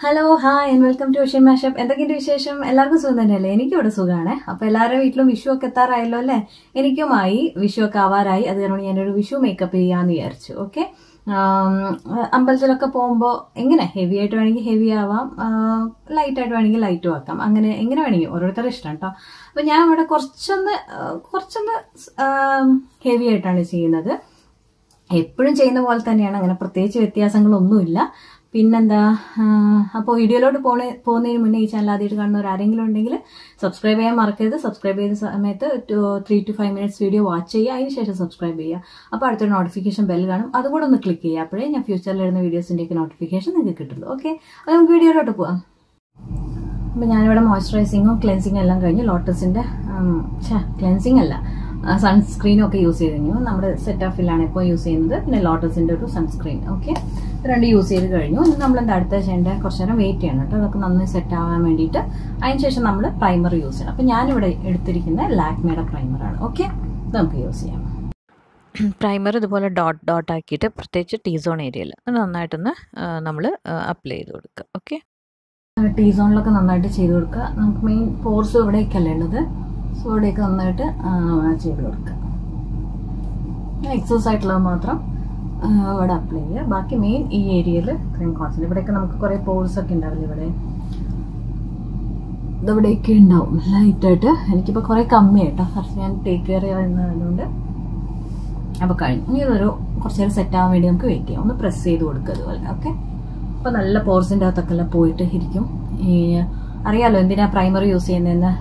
Hello hi and welcome to ocean mashup. എന്തൊക്കെയുണ്ട് വിശേഷം? എല്ലാവർക്കും സുഖം തന്നെയല്ലേ? എനിക്കും ഇവിടെ സുഖമാണ്. അപ്പോൾ എല്ലാവരുടെ വീട്ടിലും വിഷു ഒക്കെ എത്താറായല്ലോ അല്ലേ? എനിക്കുമായി വിഷു ഒക്കെ ആവാറായി. അത് കാരണം ഞാനൊരു വിഷു മേക്കപ്പ് ചെയ്യാമെന്ന് വിചാരിച്ചു. ഓക്കെ, അമ്പലത്തിലൊക്കെ പോകുമ്പോൾ എങ്ങനെ ഹെവി ആയിട്ട് വേണമെങ്കിൽ ഹെവി ആവാം, ലൈറ്റായിട്ട് വേണമെങ്കിൽ ലൈറ്റും ആക്കാം. അങ്ങനെ എങ്ങനെ വേണമെങ്കിൽ ഓരോരുത്തരുടെ ഇഷ്ടം കേട്ടോ. അപ്പോൾ ഞാൻ ഇവിടെ കുറച്ചൊന്ന് ഹെവി ആയിട്ടാണ് ചെയ്യുന്നത്. എപ്പോഴും ചെയ്യുന്ന പോലെ തന്നെയാണ്, അങ്ങനെ പ്രത്യേകിച്ച് വ്യത്യാസങ്ങളൊന്നുമില്ല. പിന്നെന്താ, അപ്പോൾ വീഡിയോയിലോട്ട് പോകുന്നതിന് മുന്നേ ഈ ചാനൽ ആദ്യമായിട്ട് കാണുന്നവർ ആരെങ്കിലും ഉണ്ടെങ്കിൽ സബ്സ്ക്രൈബ് ചെയ്യാൻ മറക്കരുത്. സബ്സ്ക്രൈബ് ചെയ്യുന്ന സമയത്ത് 3 to 5 minutes വീഡിയോ വാച്ച് ചെയ്യുക, അതിന് ശേഷം സബ്സ്ക്രൈബ് ചെയ്യുക. അപ്പോൾ അടുത്തൊരു നോട്ടിഫിക്കേഷൻ ബെൽ കാണും, അതുകൂടെ ഒന്ന് ക്ലിക്ക് ചെയ്യുക. അപ്പോഴേ ഞാൻ ഫ്യൂച്ചറിൽ ഇടുന്ന വീഡിയോസിൻ്റെയൊക്കെ നോട്ടിഫിക്കേഷൻ നിങ്ങൾക്ക് കിട്ടുള്ളൂ. ഓക്കെ, അപ്പോൾ നമുക്ക് വീഡിയോയിലോട്ട് പോവാം. അപ്പോൾ ഞാനിവിടെ മോയ്സ്ചറൈസിങ്ങും ക്ലെൻസിങ്ങും എല്ലാം കഴിഞ്ഞു. ലോട്ടസിൻ്റെ ക്ലെൻസിങ് അല്ല, സൺസ്ക്രീനും ഒക്കെ യൂസ് ചെയ്ത് കഴിഞ്ഞു. നമ്മുടെ സെറ്റ് ഓഫിലാണ് ഇപ്പോൾ യൂസ് ചെയ്യുന്നത്. പിന്നെ ലോട്ടസിൻ്റെ ഒരു സൺസ്ക്രീൻ. ഓക്കെ, രണ്ട് യൂസ് ചെയ്ത് കഴിഞ്ഞു. ഇനി നമ്മൾ എന്താ അടുത്ത ചെയ്യേണ്ടത്? കുറച്ച് നേരം വെയിറ്റ് ചെയ്യണം കേട്ടോ, അതൊക്കെ നന്നായി സെറ്റ് ആവാൻ വേണ്ടിയിട്ട്. അതിനുശേഷം നമ്മൾ പ്രൈമർ യൂസ് ചെയ്യണം. അപ്പോൾ ഞാനിവിടെ എടുത്തിരിക്കുന്ന ലാക്മേയുടെ പ്രൈമറാണ്. ഓക്കെ, നമുക്ക് യൂസ് ചെയ്യാം. പ്രൈമർ ഇതുപോലെ ഡോട്ട് ആക്കിയിട്ട് പ്രത്യേകിച്ച് ടീ സോൺ ഏരിയയിൽ നന്നായിട്ടൊന്ന് നമ്മൾ അപ്ലൈ ചെയ്ത് കൊടുക്കുക. ഓക്കെ, ടീ സോണിലൊക്കെ നന്നായിട്ട് ചെയ്ത് കൊടുക്കുക. നമുക്ക് മെയിൻ പോർസ് ഇവിടേക്കല്ലേ ഉള്ളത്, സോ ഇവിടെയൊക്കെ നന്നായിട്ട് ചെയ്ത് കൊടുക്കുക. എക്സസ് ആയിട്ടുള്ളത് മാത്രം ഇവിടെ അപ്ലൈ ചെയ്യുക. ബാക്കി മെയിൻ ഈ ഏരിയയിൽ ഇത്രയും കോൺസെൻട്രേറ്റ്. ഇവിടെയൊക്കെ നമുക്ക് കുറേ പോർസ് ഒക്കെ ഉണ്ടാവില്ല, ഇവിടെയൊക്കെ ഉണ്ടാവും ലൈറ്റായിട്ട്. എനിക്കിപ്പോൾ കുറേ കമ്മിയായിട്ടോ, കുറച്ച് ഞാൻ ടേക്ക് കെയർ ചെയ്യുന്നതുകൊണ്ട്. അപ്പോൾ കഴിഞ്ഞു. ഇനി ഇതൊരു കുറച്ച് നേരം സെറ്റ് ആവാൻ വേണ്ടി നമുക്ക് വെയിറ്റ് ചെയ്യാം. ഒന്ന് പ്രസ് ചെയ്ത് കൊടുക്കുക അതുപോലെ. ഓക്കെ, അപ്പോൾ നല്ല പോർസിൻ്റെ അകത്തൊക്കെ എല്ലാം പോയിട്ട് ഇരിക്കും. ഈ അറിയാലോ എന്തിനാ പ്രൈമർ യൂസ് ചെയ്യുന്നതെന്ന്.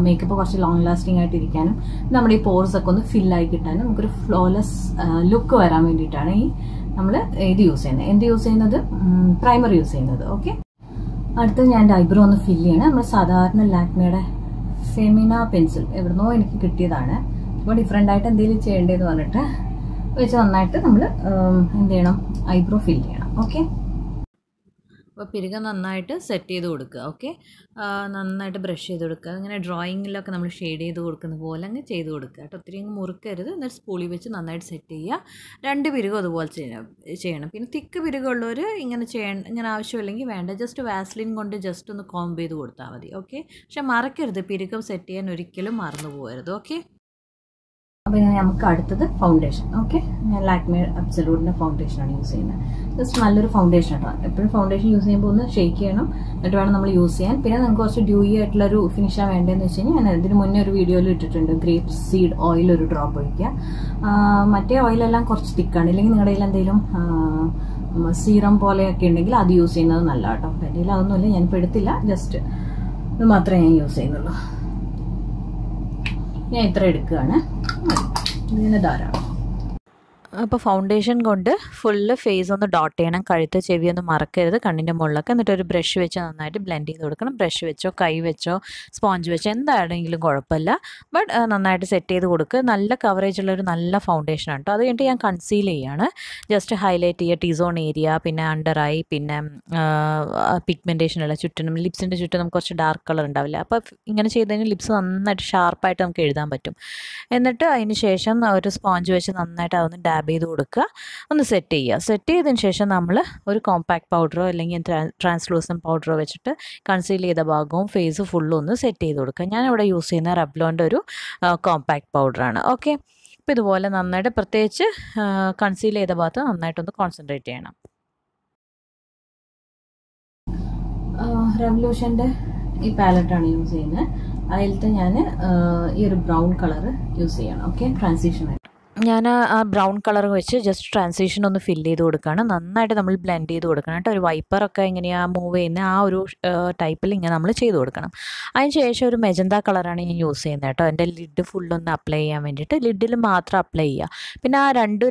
മേക്കപ്പ് കുറച്ച് ലോങ് ലാസ്റ്റിംഗ് ആയിട്ട് ഇരിക്കാനും നമ്മുടെ ഈ പോർസ് ഒക്കെ ഒന്ന് ഫില്ലായി കിട്ടാനും നമുക്കൊരു ഫ്ലോലെസ് ലുക്ക് വരാൻ വേണ്ടിയിട്ടാണ് ഈ നമ്മൾ ഇത് യൂസ് ചെയ്യുന്നത്. എന്ത് യൂസ് ചെയ്യുന്നത്? പ്രൈമർ യൂസ് ചെയ്യുന്നത്. ഓക്കെ, അടുത്ത് ഞാൻ എൻ്റെ ഐബ്രോ ഒന്ന് ഫില്ല് ചെയ്യണം. നമ്മൾ സാധാരണ ലാക്മേയുടെ ഫെമിന പെൻസിൽ എവിടുന്നോ എനിക്ക് കിട്ടിയതാണ്. അപ്പോൾ ഡിഫറെൻ്റ് ആയിട്ട് എന്തെങ്കിലും ചെയ്യേണ്ടതെന്ന് പറഞ്ഞിട്ട് വെച്ച് നന്നായിട്ട് നമ്മൾ എന്ത് ചെയ്യണം? ഐബ്രോ ഫില്ല് ചെയ്യണം. ഓക്കെ, അപ്പോൾ പിരികം നന്നായിട്ട് സെറ്റ് ചെയ്ത് കൊടുക്കുക. ഓക്കെ, നന്നായിട്ട് ബ്രഷ് ചെയ്ത് കൊടുക്കുക. അങ്ങനെ ഡ്രോയിങ്ങിലൊക്കെ നമ്മൾ ഷെയ്ഡ് ചെയ്ത് കൊടുക്കുന്ന പോലെ അങ്ങ് ചെയ്ത് കൊടുക്കുക കേട്ടോ. ഒത്തിരി അങ്ങ് മുറുക്കരുത്. എന്നിട്ട് സ്പൂളി വെച്ച് നന്നായിട്ട് സെറ്റ് ചെയ്യുക. രണ്ട് പിരികം അതുപോലെ ചെയ്യണം. പിന്നെ തിക്ക് പിരികമുള്ളവർ ഇങ്ങനെ ആവശ്യമില്ലെങ്കിൽ വേണ്ട, ജസ്റ്റ് വാസ്ലിൻ കൊണ്ട് ജസ്റ്റ് ഒന്ന് കോംബ് ചെയ്ത് കൊടുത്താൽ മതി. ഓക്കെ, പക്ഷെ മറക്കരുത്, പിരികം സെറ്റ് ചെയ്യാൻ ഒരിക്കലും മറന്നു പോകരുത്. ഓക്കെ, അപ്പോൾ ഇനി നമുക്ക് അടുത്തത് ഫൗണ്ടേഷൻ. ഓക്കെ, ഞാൻ ലാക്മേ അബ്സല്യൂട്ടിൻ്റെ ഫൗണ്ടേഷനാണ് യൂസ് ചെയ്യുന്നത്. ജസ്റ്റ് നല്ലൊരു ഫൗണ്ടേഷൻ കേട്ടോ. എപ്പോഴും ഫൗണ്ടേഷൻ യൂസ് ചെയ്യുമ്പോൾ ഒന്ന് ഷെയ്ക്ക് ചെയ്യണം, എന്നിട്ട് വേണം നമ്മൾ യൂസ് ചെയ്യാൻ. പിന്നെ നിങ്ങൾക്ക് കുറച്ച് ഡ്യൂയി ആയിട്ടുള്ളൊരു ഫിനിഷാണ് വേണ്ടതെന്ന് വെച്ച് കഴിഞ്ഞാൽ ഞാൻ ഇതിന് മുന്നേ ഒരു വീഡിയോയിൽ ഇട്ടിട്ടുണ്ട്. ഗ്രേപ്പ് സീഡ് ഓയിൽ ഒരു ഡ്രോപ്പ് ഒഴിക്കുക. മറ്റേ ഓയിലെല്ലാം കുറച്ച് തിക്കാണ്. ഇല്ലെങ്കിൽ നിങ്ങളുടെ കയ്യിൽ എന്തെങ്കിലും സീറം പോലെയൊക്കെ ഉണ്ടെങ്കിൽ അത് യൂസ് ചെയ്യുന്നത് നല്ല കേട്ടോ. എൻ്റെ കയ്യിൽ അതൊന്നുമില്ല, ഞാനിപ്പോൾ എടുത്തില്ല. ജസ്റ്റ് ഇത് മാത്രമേ ഞാൻ യൂസ് ചെയ്യുന്നുള്ളൂ. ഞാൻ ഇത്ര എടുക്കുകയാണ്, ഇതിന് ധാരാളം. അപ്പോൾ ഫൗണ്ടേഷൻ കൊണ്ട് ഫുള്ള് ഫേസ് ഒന്ന് ഡോട്ട് ചെയ്യണം. കഴുത്ത് ചെവിയൊന്നും മറക്കരുത്, കണ്ണിൻ്റെ മുകളിലൊക്കെ. എന്നിട്ട് ഒരു ബ്രഷ് വെച്ച് നന്നായിട്ട് ബ്ലെൻഡ് ചെയ്ത് കൊടുക്കണം. ബ്രഷ് വെച്ചോ കൈ വെച്ചോ സ്പോഞ്ച് വെച്ചോ എന്താണെങ്കിലും കുഴപ്പമില്ല, ബട്ട് നന്നായിട്ട് സെറ്റ് ചെയ്ത് കൊടുക്കുക. നല്ല കവറേജ് ഉള്ളൊരു നല്ല ഫൗണ്ടേഷനാണ് കേട്ടോ. അത് കഴിഞ്ഞിട്ട് ഞാൻ കൺസീൽ ചെയ്യാണ്. ജസ്റ്റ് ഹൈലൈറ്റ് ചെയ്യുക ടീ സോൺ ഏരിയ, പിന്നെ അണ്ടർ ഐ, പിന്നെ പിഗ്മെൻറ്റേഷനുള്ള ചുറ്റിനും ലിപ്സിൻ്റെ ചുറ്റും നമുക്ക് കുറച്ച് ഡാർക്ക് കളർ ഉണ്ടാവില്ല. അപ്പോൾ ഇങ്ങനെ ചെയ്ത് കഴിഞ്ഞാൽ ലിപ്സ് നന്നായിട്ട് ഷാർപ്പായിട്ട് നമുക്ക് എഴുതാൻ പറ്റും. എന്നിട്ട് അതിന് ശേഷം ഒരു സ്പോഞ്ച് വെച്ച് നന്നായിട്ട് അതൊന്ന് ഡാബ് ചെയ്ത് കൊടുക്കുക, ഒന്ന് സെറ്റ് ചെയ്യുക. സെറ്റ് ചെയ്തതിന് ശേഷം നമ്മൾ ഒരു കോമ്പാക്ട് പൗഡറോ അല്ലെങ്കിൽ ട്രാൻസ്ലൂസൻ പൗഡറോ വെച്ചിട്ട് കൺസീൽ ചെയ്ത ഭാഗവും ഫേസ് ഫുള്ളും ഒന്ന് സെറ്റ് ചെയ്ത് കൊടുക്കുക. ഞാനിവിടെ യൂസ് ചെയ്യുന്ന റെവ്ലോൻ്റെ ഒരു കോമ്പാക്ട് പൗഡറാണ്. ഓക്കെ, അപ്പോൾ ഇതുപോലെ നന്നായിട്ട് പ്രത്യേകിച്ച് കൺസീൽ ചെയ്ത ഭാഗത്ത് നന്നായിട്ടൊന്ന് കോൺസെൻട്രേറ്റ് ചെയ്യണം. റെവല്യൂഷൻ്റെ ഈ പാലറ്റാണ് യൂസ് ചെയ്യുന്നത്. അതിലത്തെ ഞാൻ ഈ ഒരു ബ്രൗൺ കളർ യൂസ് ചെയ്യണം. ഓക്കെ, ട്രാൻസിഷനായിട്ട് ഞാൻ ആ ബ്രൗൺ കളർ വെച്ച് ജസ്റ്റ് ട്രാൻസിഷൻ ഒന്ന് ഫില്ല് ചെയ്ത് കൊടുക്കുകയാണ്. നന്നായിട്ട് നമ്മൾ ബ്ലെൻഡ് ചെയ്ത് കൊടുക്കണം കേട്ടോ. ഒരു വൈപ്പറൊക്കെ എങ്ങനെയാണ് മൂവ് ചെയ്യുന്ന ആ ഒരു ടൈപ്പിൽ ഇങ്ങനെ നമ്മൾ ചെയ്ത് കൊടുക്കണം. അതിന് ശേഷം ഒരു മെജന്ത കളറാണ് ഞാൻ യൂസ് ചെയ്യുന്നത് കേട്ടോ. എൻ്റെ ലിഡ് ഫുള്ളൊന്ന് അപ്ലൈ ചെയ്യാൻ വേണ്ടിയിട്ട് ലിഡിൽ മാത്രം അപ്ലൈ ചെയ്യുക. പിന്നെ ആ രണ്ട്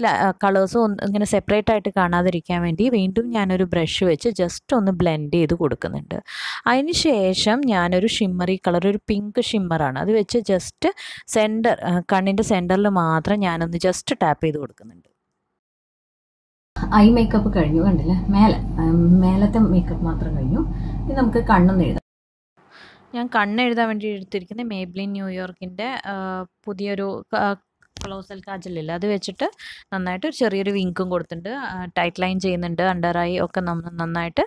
കളേഴ്സും ഇങ്ങനെ സെപ്പറേറ്റ് ആയിട്ട് കാണാതിരിക്കാൻ വേണ്ടി വീണ്ടും ഞാനൊരു ബ്രഷ് വെച്ച് ജസ്റ്റ് ഒന്ന് ബ്ലെൻഡ് ചെയ്ത് കൊടുക്കുന്നുണ്ട്. അതിന് ശേഷം ഞാനൊരു ഷിമ്മറി കളർ, ഒരു പിങ്ക് ഷിമ്മറാണ്, അത് വെച്ച് ജസ്റ്റ് കണ്ണിൻ്റെ സെൻറ്ററിൽ മാത്രം ഞാനൊന്ന് ജസ്റ്റ് ടാപ്പ് ചെയ്ത് കൊടുക്കുന്നുണ്ട്. ഐ മേക്കപ്പ് കഴിഞ്ഞു, കണ്ടില്ലേ? മേലത്തെ മേക്കപ്പ് മാത്രം കഴിഞ്ഞു. ഇനി നമുക്ക് കണ്ണൊന്ന് എഴുതാം. ഞാൻ കണ്ണെഴുതാൻ വേണ്ടി എടുത്തിരിക്കുന്നത് മേബ്ലിൻ ന്യൂയോർക്കിൻ്റെ പുതിയൊരു കൊളോസൽ കാജലില്ല, അത് വെച്ചിട്ട് നന്നായിട്ട് ഒരു ചെറിയൊരു വിങ്കും കൊടുത്തിട്ടുണ്ട്. ടൈറ്റ് ലൈൻ ചെയ്യുന്നുണ്ട്. അണ്ടർ ഐ ഒക്കെ നന്നായിട്ട്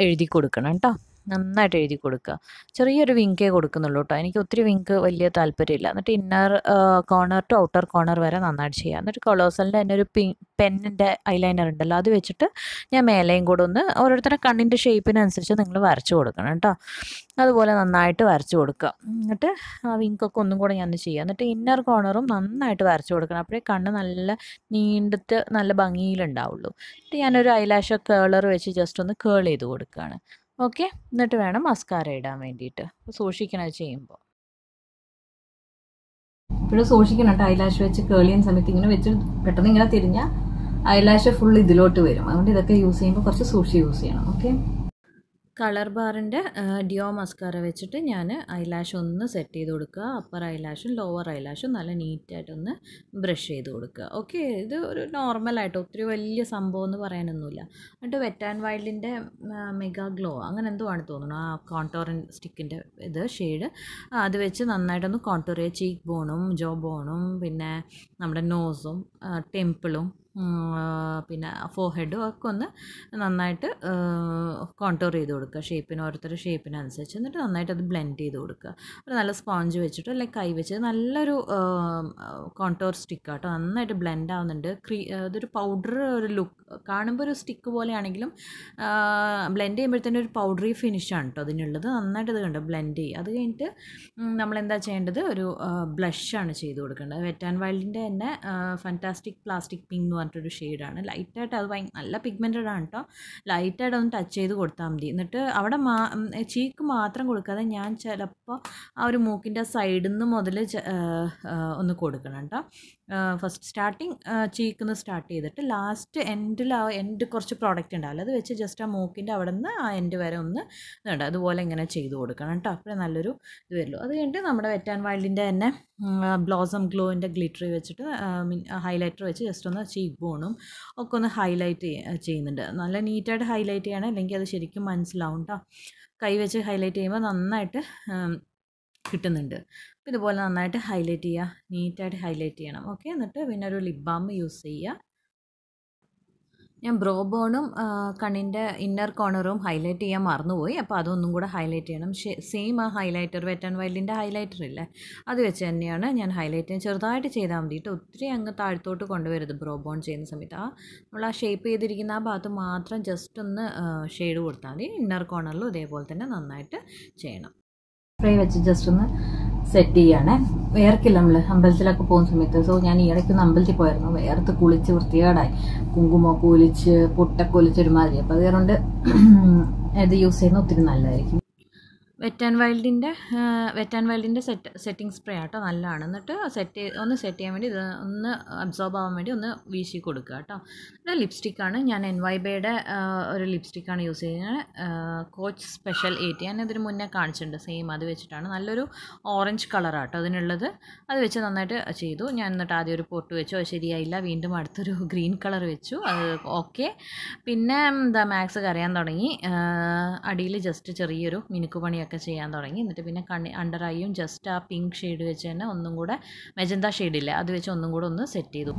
എഴുതി കൊടുക്കണം കേട്ടോ. നന്നായിട്ട് എഴുതി കൊടുക്കുക. ചെറിയൊരു വിങ്കേ കൊടുക്കുന്നുള്ളൂ കേട്ടോ. എനിക്ക് ഒത്തിരി വിങ്ക് വലിയ താല്പര്യമില്ല. എന്നിട്ട് inner corner to outer corner വരെ നന്നായിട്ട് ചെയ്യുക. എന്നിട്ട് കൊളോസലിൻ്റെ തന്നെ ഒരു പെന്നിൻ്റെ ഐലൈനർ ഉണ്ടല്ലോ, അത് വെച്ചിട്ട് ഞാൻ മേലെയും കൂടെ ഒന്ന് ഓരോരുത്തരുടെ കണ്ണിൻ്റെ ഷേപ്പിനനുസരിച്ച് നിങ്ങൾ വരച്ച് കൊടുക്കണം കേട്ടോ. അതുപോലെ നന്നായിട്ട് വരച്ച് കൊടുക്കുക. എന്നിട്ട് ആ വിങ്കൊക്കെ ഒന്നും കൂടെ ഞാൻ ചെയ്യുക. എന്നിട്ട് ഇന്നർ കോർണറും നന്നായിട്ട് വരച്ച് കൊടുക്കണം. അപ്പോഴേ കണ്ണ് നല്ല നീണ്ടിട്ട് നല്ല ഭംഗിയിലുണ്ടാവുള്ളൂ. എന്നിട്ട് ഞാനൊരു ഐലാഷ് കേളർ വെച്ച് ജസ്റ്റ് ഒന്ന് കേൾ ചെയ്ത് കൊടുക്കുകയാണ്. ഓക്കെ, എന്നിട്ട് വേണം മസ്കാര ഇടാൻ വേണ്ടിയിട്ട്. സൂക്ഷിക്കണം ചെയ്യുമ്പോൾ. ഇപ്പോഴും സൂക്ഷിക്കണം കേട്ടോ. ഐലാഷ് വെച്ച് കേൾ ചെയ്യുന്ന സമയത്ത് ഇങ്ങനെ വെച്ച് പെട്ടെന്ന് ഇങ്ങനെ തിരിഞ്ഞാൽ ഐലാഷ് ഫുൾ ഇതിലോട്ട് വരും. അതുകൊണ്ട് ഇതൊക്കെ യൂസ് ചെയ്യുമ്പോൾ കുറച്ച് സൂക്ഷിച്ച് യൂസ് ചെയ്യണം. ഓക്കെ, കളർ ബാറിൻ്റെ ഡിയോ മസ്കാര വെച്ചിട്ട് ഞാൻ ഐലാഷ് ഒന്ന് സെറ്റ് ചെയ്ത് കൊടുക്കുക. അപ്പർ ഐലാഷും ലോവർ ഐലാഷും നല്ല നീറ്റായിട്ടൊന്ന് ബ്രഷ് ചെയ്ത് കൊടുക്കുക. ഓക്കെ, ഇത് ഒരു നോർമലായിട്ട് ഒത്തിരി വലിയ സംഭവം എന്ന് പറയാനൊന്നുമില്ല. എന്നിട്ട് വെറ്റ് ആൻഡ് വൈൽഡിൻ്റെ മെഗാ ഗ്ലോ അങ്ങനെ എന്തോ ആണ് തോന്നുന്നു, ആ കോൺടോറിൻ സ്റ്റിക്കിൻ്റെ ഇത് ഷെയ്ഡ്, അത് വെച്ച് നന്നായിട്ടൊന്ന് കോൺടോർ ചെയ്യുക. ചീക്ക് ബോണും ജോ ബോണും പിന്നെ നമ്മുടെ നോസും ടെമ്പിളും പിന്നെ ഫോർഹെഡും ഒക്കെ ഒന്ന് നന്നായിട്ട് കോൺടോർ ചെയ്ത് കൊടുക്കുക. ഓരോരുത്തരുടെ ഷേപ്പിനനുസരിച്ച്. എന്നിട്ട് നന്നായിട്ട് അത് ബ്ലെൻഡ് ചെയ്ത് കൊടുക്കുക. ഒരു നല്ല സ്പോഞ്ച് വെച്ചിട്ട് അല്ലെങ്കിൽ കൈ വെച്ച് നല്ലൊരു കോൺടോർ സ്റ്റിക്കാട്ടോ. നന്നായിട്ട് ബ്ലെൻഡ് ആവുന്നുണ്ട്. ഇതൊരു പൗഡർ ഒരു ലുക്ക് കാണുമ്പോൾ ഒരു സ്റ്റിക്ക് പോലെയാണെങ്കിലും ബ്ലെൻഡ് ചെയ്യുമ്പോഴത്തേനും ഒരു പൗഡറി ഫിനിഷാണ് കേട്ടോ അതിനുള്ളത്. നന്നായിട്ട് ഇത് കണ്ടോ ബ്ലെൻഡ് ചെയ്യുക. അത് കഴിഞ്ഞിട്ട് നമ്മളെന്താ ചെയ്യേണ്ടത്, ഒരു ബ്ലഷാണ് ചെയ്ത് കൊടുക്കേണ്ടത്. വെറ്റ് ആൻഡ് വൈൽഡിൻ്റെ തന്നെ ഫാൻറ്റാസ്റ്റിക് പ്ലാസ്റ്റിക് പിങ്ക് എന്ന് പറഞ്ഞിട്ടൊരു ഷെയ്ഡാണ്. ലൈറ്റായിട്ട് അത് നല്ല പിഗ്മെൻറ്റഡ് ആണ് കേട്ടോ. ലൈറ്റായിട്ട് ഒന്ന് ടച്ച് ചെയ്ത് കൊടുത്താൽ മതി. എന്നിട്ട് അവിടെ ചീക്ക് മാത്രം കൊടുക്കാതെ ഞാൻ ചിലപ്പോൾ ആ ഒരു മൂക്കിൻ്റെ സൈഡിൽ നിന്ന് മുതൽ ഒന്ന് കൊടുക്കണം കേട്ടോ. ഫസ്റ്റ് സ്റ്റാർട്ടിങ് ചീക്കിൽ നിന്ന് സ്റ്റാർട്ട് ചെയ്തിട്ട് ലാസ്റ്റ് എൻഡ് കുറച്ച് പ്രോഡക്റ്റ് ഉണ്ടാവില്ല, അത് വെച്ച് ജസ്റ്റ് ആ മൂക്കിൻ്റെ അവിടെ നിന്ന് ആ എൻഡ് വരെ ഒന്ന് ഇതുണ്ട് അതുപോലെ ഇങ്ങനെ ചെയ്ത് കൊടുക്കണം കേട്ടോ. അപ്പോഴേ നല്ലൊരു ഇത് വരുള്ളൂ. അത് കഴിഞ്ഞിട്ട് നമ്മുടെ വെറ്റ് ആൻഡ് വൈൽഡിൻ്റെ തന്നെ ബ്ലോസം ഗ്ലോയിൻ്റെ ഗ്ലിറ്റർ വെച്ചിട്ട് ഹൈലൈറ്റർ വെച്ച് ജസ്റ്റ് ഒന്ന് ചീക്ക് ബോണും ഒക്കെ ഒന്ന് ഹൈലൈറ്റ് ചെയ്യുന്നുണ്ട്. നല്ല നീറ്റായിട്ട് ഹൈലൈറ്റ് ചെയ്യണം, അല്ലെങ്കിൽ അത് ശരിക്കും മനസ്സിലാവും കേട്ടോ. കൈ വെച്ച് ഹൈലൈറ്റ് ചെയ്യുമ്പോൾ നന്നായിട്ട് കിട്ടുന്നുണ്ട്. അപ്പോൾ ഇതുപോലെ നന്നായിട്ട് ഹൈലൈറ്റ് ചെയ്യുക, നീറ്റായിട്ട് ഹൈലൈറ്റ് ചെയ്യണം. ഓക്കെ, എന്നിട്ട് പിന്നെ ഒരു ലിപ് ബാം യൂസ് ചെയ്യുക. ഞാൻ ബ്രോ ബോണും കണ്ണിൻ്റെ ഇന്നർ കോർണറും ഹൈലൈറ്റ് ചെയ്യാൻ മറന്നുപോയി. അപ്പോൾ അതൊന്നും കൂടെ ഹൈലൈറ്റ് ചെയ്യണം. സെയിം ആ ഹൈലൈറ്റർ വെറ്റ് ആൻഡ് വൈൽഡിൻ്റെ ഹൈലൈറ്റർ ഇല്ലേ, അത് വെച്ച് തന്നെയാണ് ഞാൻ ഹൈലൈറ്റ് ചെയ്യാൻ ചെറുതായിട്ട് ചെയ്താൽ മതിയിട്ട്. ഒത്തിരി അങ്ങ് താഴത്തോട്ട് കൊണ്ടുവരുത് ബ്രോ ബോൺ ചെയ്യുന്ന സമയത്ത്. നമ്മൾ ആ ഷേപ്പ് ചെയ്തിരിക്കുന്ന ആ ഭാഗത്ത് മാത്രം ജസ്റ്റ് ഒന്ന് ഷെയ്ഡ് കൊടുത്താൽ മതി. ഇന്നർ കോർണറിലും ഇതേപോലെ തന്നെ നന്നായിട്ട് ചെയ്യണം. സ്പ്രേ വെച്ച് ജസ്റ്റ് ഒന്ന് സെറ്റ് ചെയ്യണേ. വേർക്കില്ല നമ്മൾ അമ്പലത്തിലൊക്കെ പോകുന്ന സമയത്ത്. സോ ഞാൻ ഈ ഇടയ്ക്കൊന്ന് അമ്പലത്തിൽ പോയിരുന്നു, വേർത്ത് കുളിച്ച് വൃത്തികേടായി, കുങ്കുമൊക്കെ ഒലിച്ച് പൊട്ടൊക്കെ ഒലിച്ചൊരുമാതിരി. അപ്പോൾ അതുകൊണ്ട് ഇത് യൂസ് ചെയ്യുന്നത് ഒത്തിരി നല്ലതായിരിക്കും. വെറ്റ് ആൻഡ് വൈൽഡിൻ്റെ സെറ്റിംഗ് സ്പ്രേ ആട്ടോ, നല്ലതാണ്. എന്നിട്ട് ഒന്ന് സെറ്റ് ചെയ്യാൻ വേണ്ടി ഇത് ഒന്ന് അബ്സോർബ് ആവാൻ വേണ്ടി ഒന്ന് വീശി കൊടുക്കുക കേട്ടോ. ഇത് ലിപ്സ്റ്റിക്കാണ്. ഞാൻ NYBയുടെ ഒരു ലിപ്സ്റ്റിക്കാണ് യൂസ് ചെയ്യുന്നത്, കോച്ച് സ്പെഷ്യൽ 8. ഞാൻ ഇതിന് മുന്നേ കാണിച്ചിട്ടുണ്ട്. സെയിം അത് വെച്ചിട്ടാണ്. നല്ലൊരു ഓറഞ്ച് കളറാട്ടോ അതിനുള്ളത്. അത് വെച്ച് നന്നായിട്ട് ചെയ്തു ഞാൻ. എന്നിട്ട് ആദ്യം ഒരു പൊട്ട് വെച്ചു, അത് ശരിയായില്ല. വീണ്ടും അടുത്തൊരു ഗ്രീൻ കളർ വെച്ചു, അത് ഓക്കെ. പിന്നെ എന്താ മാക്സ് കരയാൻ തുടങ്ങി. അടിയിൽ ജസ്റ്റ് ചെറിയൊരു മിനുക്ക് പണിയൊക്കെ ചെയ്യാൻ തുടങ്ങി. എന്നിട്ട് പിന്നെ അണ്ടർ ഐയും ജസ്റ്റ് ആ പിങ്ക് ഷെയ്ഡ് വെച്ച് തന്നെ ഒന്നും കൂടെ മെജന്ത ഷെയ്ഡില്ല അത് വെച്ച് ഒന്നും കൂടെ ഒന്ന് സെറ്റ് ചെയ്തു.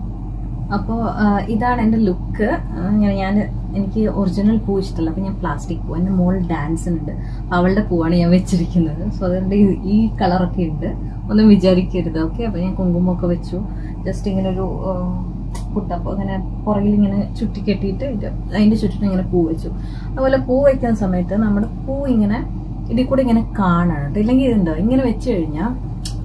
അപ്പോൾ ഇതാണ് എൻ്റെ ലുക്ക്. എനിക്ക് ഒറിജിനൽ പൂ ഇഷ്ടമല്ല, അപ്പോൾ ഞാൻ പ്ലാസ്റ്റിക് പൂ. എൻ്റെ മോൾ ഡാൻസിനുണ്ട്, അവളുടെ പൂവാണ് ഞാൻ വെച്ചിരിക്കുന്നത്. സോ അതുകൊണ്ട് ഈ കളറൊക്കെ ഉണ്ട്, ഒന്നും വിചാരിക്കരുത്. ഓക്കെ, അപ്പോൾ ഞാൻ കുങ്കുമൊക്കെ വെച്ചു. ജസ്റ്റ് ഇങ്ങനെ ഒരു പുട്ടപ്പോൾ ഇങ്ങനെ പുറകിൽ ഇങ്ങനെ ചുറ്റി കെട്ടിയിട്ട് അതിൻ്റെ ചുറ്റിനും ഇങ്ങനെ പൂ വെച്ചു. അതുപോലെ പൂ വയ്ക്കുന്ന സമയത്ത് നമ്മുടെ പൂ ഇങ്ങനെ ഇതിൽ കൂടെ ഇങ്ങനെ കാണണം. ഇല്ലെങ്കിൽ ഇതുണ്ടോ ഇങ്ങനെ വെച്ച് കഴിഞ്ഞാൽ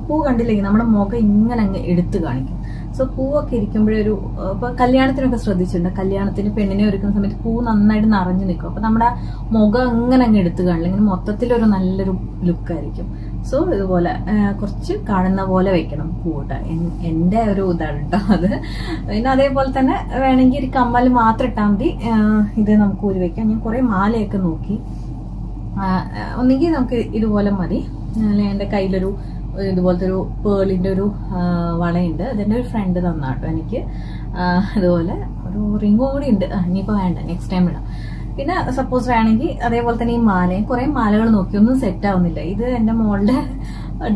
പൂ കണ്ടില്ലെങ്കിൽ നമ്മുടെ മുഖം ഇങ്ങനെ അങ്ങ് എടുത്ത് കാണിക്കും. സോ പൂവൊക്കെ ഇരിക്കുമ്പോഴൊരു ഇപ്പൊ കല്യാണത്തിനൊക്കെ ശ്രദ്ധിച്ചിട്ടുണ്ട്, കല്യാണത്തിന് പെണ്ണിനെ ഒരുക്കുന്ന സമയത്ത് പൂ നന്നായിട്ട് നിറഞ്ഞു നിൽക്കും. അപ്പൊ നമ്മുടെ മുഖം അങ്ങനെ അങ്ങ് എടുത്ത് കാണില്ല, ഇങ്ങനെ മൊത്തത്തിലൊരു നല്ലൊരു ലുക്കായിരിക്കും. സോ ഇതുപോലെ കുറച്ച് കാണുന്ന പോലെ വെക്കണം പൂട്ട. എൻ്റെ ഒരു ഇതാണ് കേട്ടോ അത്. പിന്നെ അതേപോലെ തന്നെ വേണമെങ്കിൽ ഒരു കമ്മൽ മാത്രം ഇട്ടാൽ മതി. ഇത് നമുക്ക് ഊരി വെക്കാം. ഞാൻ കുറെ മാലയൊക്കെ നോക്കി, ഒന്നെങ്കിൽ നമുക്ക് ഇതുപോലെ മതി. അല്ലെങ്കിൽ എൻ്റെ കയ്യിലൊരു ഇതുപോലത്തെ ഒരു പേളിൻ്റെ ഒരു വളയുണ്ട്, അതിൻ്റെ ഒരു ഫ്രണ്ട് തന്നാട്ടോ എനിക്ക്. അതുപോലെ ഒരു റിങ്ങും കൂടി ഉണ്ട്, ഇനിയിപ്പോൾ വേണ്ട, നെക്സ്റ്റ് ടൈം ഇടാം. പിന്നെ സപ്പോസ് വേണമെങ്കിൽ അതേപോലെ തന്നെ ഈ മാലയും കുറേ മാലകൾ നോക്കി ഒന്നും സെറ്റ് ആവുന്നില്ല. ഇത് എൻ്റെ മോളുടെ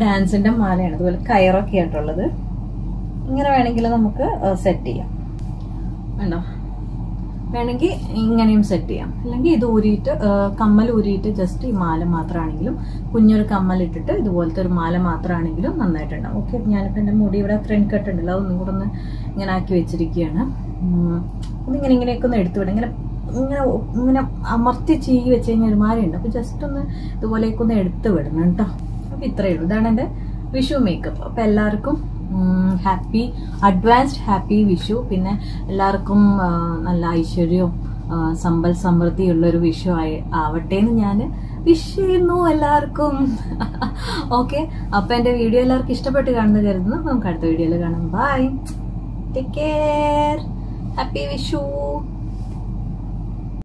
ഡാൻസിന്റെ മാലയാണ്, അതുപോലെ കയറൊക്കെ ആയിട്ടുള്ളത്. ഇങ്ങനെ വേണമെങ്കിൽ നമുക്ക് സെറ്റ് ചെയ്യാം. വേണ്ടോ? വേണമെങ്കിൽ ഇങ്ങനെയും സെറ്റ് ചെയ്യാം. അല്ലെങ്കിൽ ഇത് ഊരിയിട്ട് കമ്മൽ ഊരിയിട്ട് ജസ്റ്റ് ഈ മാല മാത്രമാണെങ്കിലും കുഞ്ഞൊരു കമ്മൽ ഇട്ടിട്ട് ഇതുപോലത്തെ ഒരു മാല മാത്രമാണെങ്കിലും നന്നായിട്ടുണ്ടാവും. ഓക്കെ, ഞാനിപ്പോൾ എൻ്റെ മുടി ഇവിടെ ഫ്രണ്ട് കട്ട് ഉണ്ടല്ലോ, അതൊന്നും കൂടെ ഒന്ന് ഇങ്ങനെ ആക്കി വെച്ചിരിക്കുകയാണ്. ഒന്നിങ്ങനെ ഇങ്ങനെയൊക്കെ ഒന്ന് എടുത്തു വിടാം. ഇങ്ങനെ ഇങ്ങനെ ഇങ്ങനെ അമർത്തി ചീകി വെച്ച് കഴിഞ്ഞാൽ ഒരു മാലയുണ്ട്. അപ്പോൾ ജസ്റ്റ് ഒന്ന് ഇതുപോലെയൊക്കെ ഒന്ന് എടുത്ത് വിടണം കേട്ടോ. അപ്പോൾ ഇത്രയേ ഉള്ളൂ. ഇതാണ് എൻ്റെ വിഷു മേക്കപ്പ്. അപ്പോൾ എല്ലാവർക്കും ഹാപ്പി അഡ്വാൻസ്ഡ് ഹാപ്പി വിഷു. പിന്നെ എല്ലാവർക്കും നല്ല ഐശ്വര്യവും സമ്പൽ സമൃദ്ധിയുള്ളൊരു വിഷു ആവട്ടെ എന്ന് ഞാൻ വിഷ് ചെയ്യുന്നു എല്ലാവർക്കും. ഓക്കെ, അപ്പൊ എൻ്റെ വീഡിയോ എല്ലാവർക്കും ഇഷ്ടപ്പെട്ട് കാണുന്നത് കരുതുന്നു. നമുക്ക് അടുത്ത വീഡിയോയിൽ കാണാം. Bye, take care, happy Vishu.